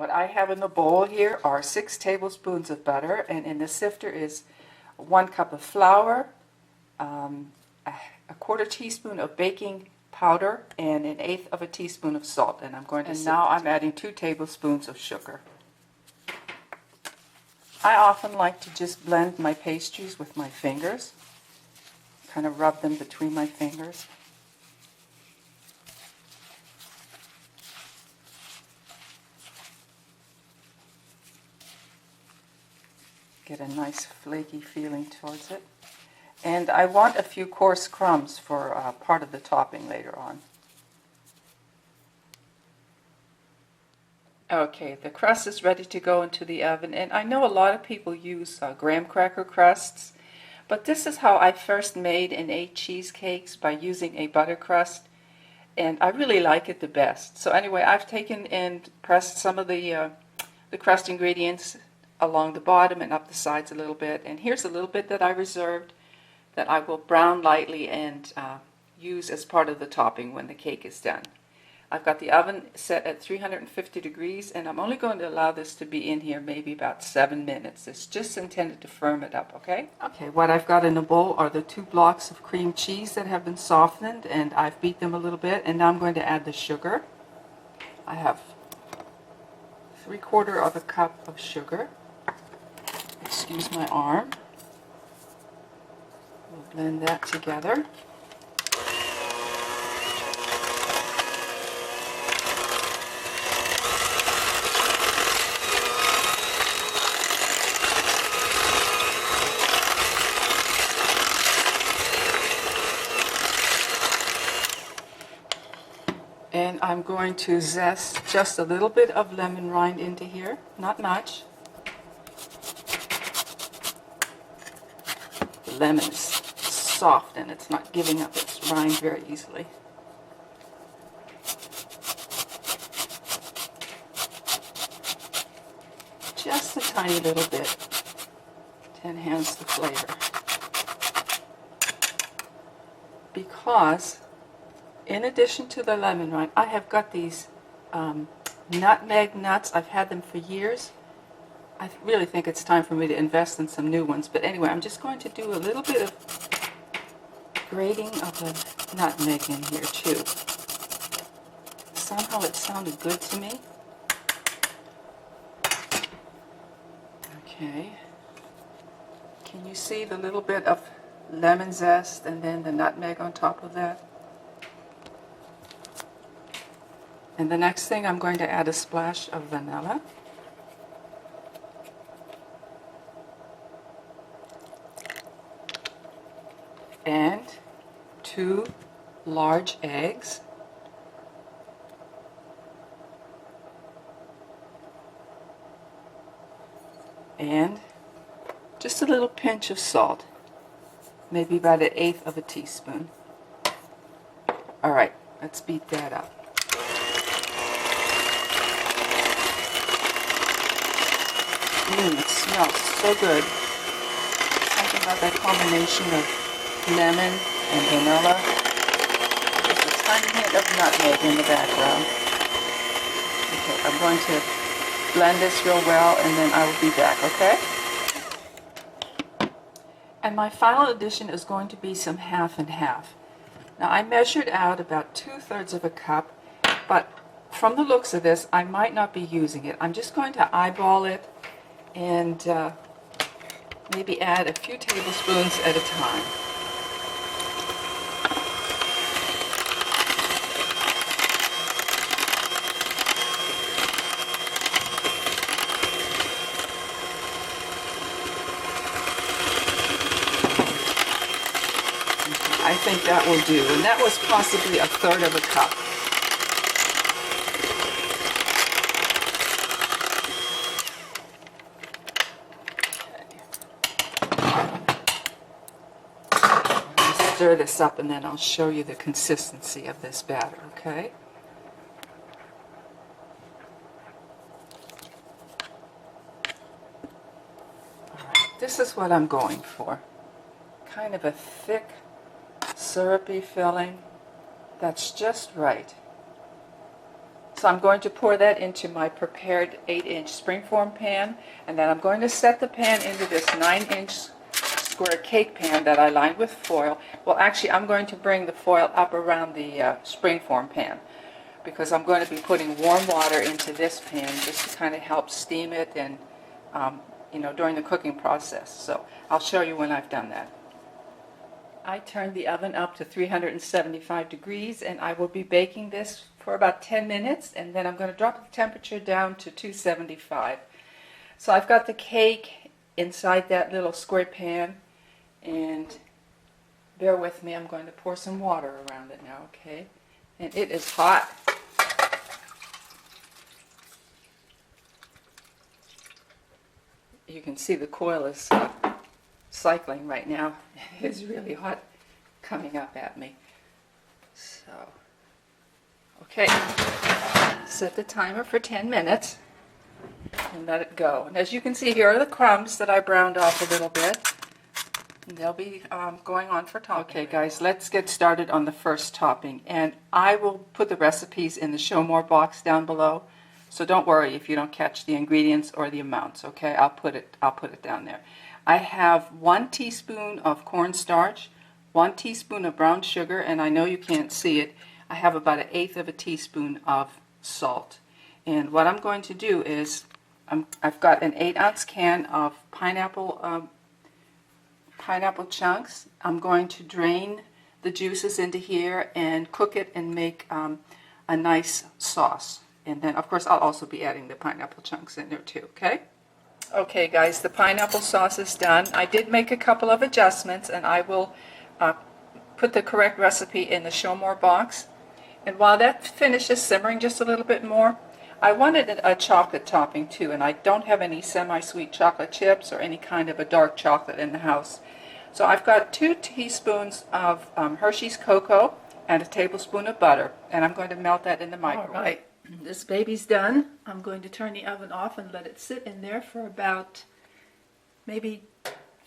What I have in the bowl here are 6 tablespoons of butter, and in the sifter is 1 cup of flour, a quarter teaspoon of baking powder, and 1/8 of a teaspoon of salt. And now I'm adding 2 tablespoons of sugar. I often like to just blend my pastries with my fingers, kind of rub them between my fingers. Get a nice flaky feeling towards it. And I want a few coarse crumbs for part of the topping later on. Okay, the crust is ready to go into the oven, and I know a lot of people use graham cracker crusts, but this is how I first made and ate cheesecakes, by using a butter crust, and I really like it the best. So anyway, I've taken and pressed some of the crust ingredients along the bottom and up the sides a little bit, and here's a little bit that I reserved that I will brown lightly and use as part of the topping when the cake is done. I've got the oven set at 350 degrees, and I'm only going to allow this to be in here maybe about 7 minutes. It's just intended to firm it up, okay? Okay, what I've got in the bowl are the 2 blocks of cream cheese that have been softened, and I've beat them a little bit, and now I'm going to add the sugar. I have 3/4 of a cup of sugar. Excuse my arm. We'll blend that together. And I'm going to zest just a little bit of lemon rind into here, not much. The lemon is soft and it's not giving up its rind very easily. Just a tiny little bit to enhance the flavor. Because in addition to the lemon rind, I have got these nutmeg nuts. I've had them for years. I really think it's time for me to invest in some new ones. But anyway, I'm just going to do a little bit of grating of the nutmeg in here too. Somehow it sounded good to me. Okay. Can you see the little bit of lemon zest and then the nutmeg on top of that? And the next thing, I'm going to add a splash of vanilla. And 2 large eggs. And just a little pinch of salt. Maybe about 1/8 of a teaspoon. All right, let's beat that up. It smells so good. Something about that combination of lemon and vanilla. There's a tiny hint of nutmeg in the background. Okay, I'm going to blend this real well, and then I will be back, okay? And my final addition is going to be some half and half. Now I measured out about 2/3 of a cup, but from the looks of this, I might not be using it. I'm just going to eyeball it and maybe add a few tablespoons at a time. I think that will do, and that was possibly 1/3 of a cup. Stir this up, and then I'll show you the consistency of this batter, okay? All right, this is what I'm going for. Kind of a thick, syrupy filling that's just right. So I'm going to pour that into my prepared 8-inch springform pan, and then I'm going to set the pan into this 9-inch square cake pan that I lined with foil. Well, actually, I'm going to bring the foil up around the springform pan because I'm going to be putting warm water into this pan just to kind of help steam it and, during the cooking process. So I'll show you when I've done that. I turned the oven up to 375 degrees, and I will be baking this for about 10 minutes, and then I'm going to drop the temperature down to 275. So I've got the cake inside that little square pan, and bear with me, I'm going to pour some water around it now, okay? And it is hot. You can see the coil is cycling right now. It is really hot coming up at me. So, okay, set the timer for 10 minutes and let it go. And as you can see, here are the crumbs that I browned off a little bit. And they'll be going on for topping. Okay guys, let's get started on the first topping. And I will put the recipes in the show more box down below. So don't worry if you don't catch the ingredients or the amounts, okay? I'll put it down there. I have 1 teaspoon of cornstarch, 1 teaspoon of brown sugar, and I know you can't see it. I have about 1/8 of a teaspoon of salt. And what I'm going to do is, I've got an 8-ounce can of pineapple chunks. I'm going to drain the juices into here and cook it and make a nice sauce. And then, of course, I'll also be adding the pineapple chunks in there too, okay? Okay guys, the pineapple sauce is done. I did make a couple of adjustments, and I will put the correct recipe in the show more box. And while that finishes simmering just a little bit more, I wanted a chocolate topping too, and I don't have any semi-sweet chocolate chips or any kind of a dark chocolate in the house. So I've got 2 teaspoons of Hershey's cocoa and a tablespoon of butter, and I'm going to melt that in the microwave. All right. This baby's done. I'm going to turn the oven off and let it sit in there for about maybe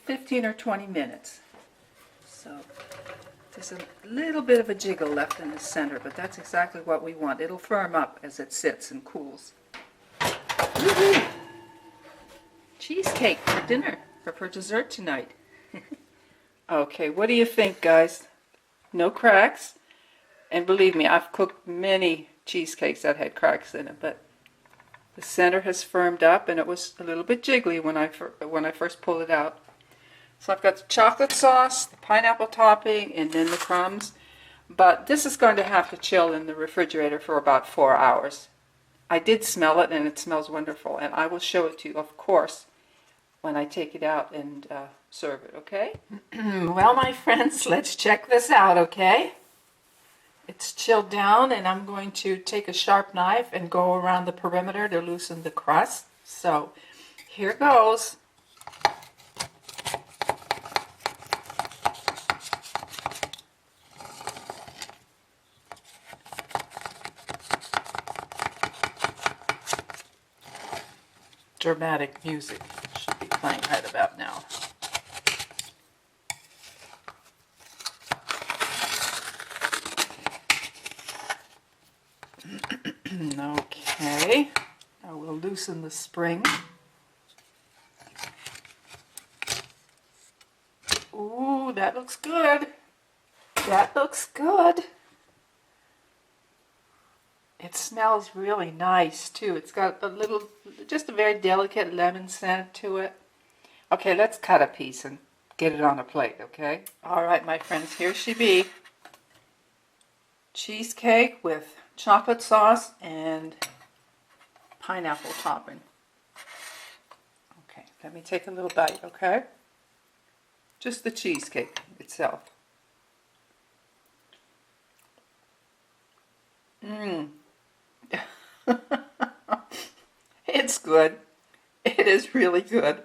15 or 20 minutes. So there's a little bit of a jiggle left in the center, but that's exactly what we want. It'll firm up as it sits and cools. Woo-hoo! Cheesecake for dinner, or for dessert tonight. Okay, what do you think, guys? No cracks. And believe me, I've cooked many cheesecakes that had cracks in it, but the center has firmed up, and it was a little bit jiggly when I first pulled it out. So I've got the chocolate sauce, the pineapple topping, and then the crumbs. But this is going to have to chill in the refrigerator for about 4 hours. I did smell it, and it smells wonderful, and I will show it to you, of course, when I take it out and serve it, okay? Well, my friends, let's check this out, okay? It's chilled down, and I'm going to take a sharp knife and go around the perimeter to loosen the crust. So here goes. Dramatic music should be playing right about now. Okay, now we'll loosen the spring. Ooh, that looks good. That looks good. It smells really nice too. It's got a little, just a very delicate lemon scent to it. Okay, let's cut a piece and get it on a plate, okay? All right, my friends, here she be. Cheesecake with chocolate sauce and pineapple topping. Okay, let me take a little bite, okay? Just the cheesecake itself. It's good. It is really good.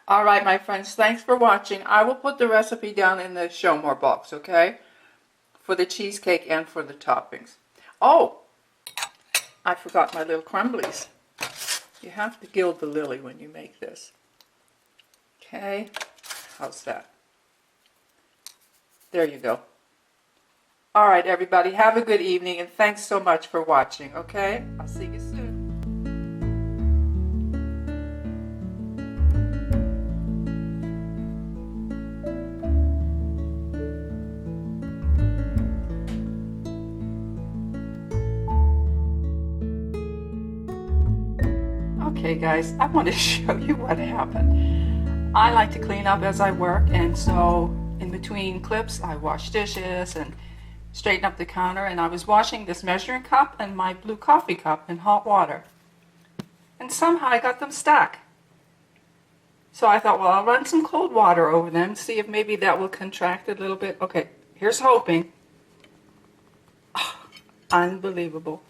All right, my friends, thanks for watching. I will put the recipe down in the show more box, okay? For the cheesecake and for the toppings. Oh, I forgot my little crumblies. You have to gild the lily when you make this. Okay, how's that? There you go. All right, everybody, have a good evening, and thanks so much for watching, okay? I'll see you soon. Okay, guys, I want to show you what happened. I like to clean up as I work, and so in between clips, I wash dishes and straighten up the counter, and I was washing this measuring cup and my blue coffee cup in hot water. And somehow I got them stuck. So I thought, well, I'll run some cold water over them, see if maybe that will contract a little bit. Okay, here's hoping. Oh, unbelievable.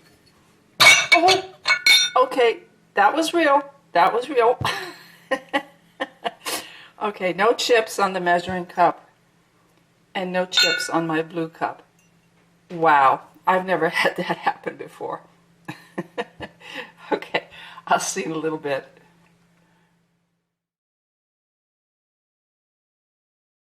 Oh, okay, that was real. That was real. Okay, no chips on the measuring cup and no chips on my blue cup. Wow, I've never had that happen before. Okay, I'll see you in a little bit.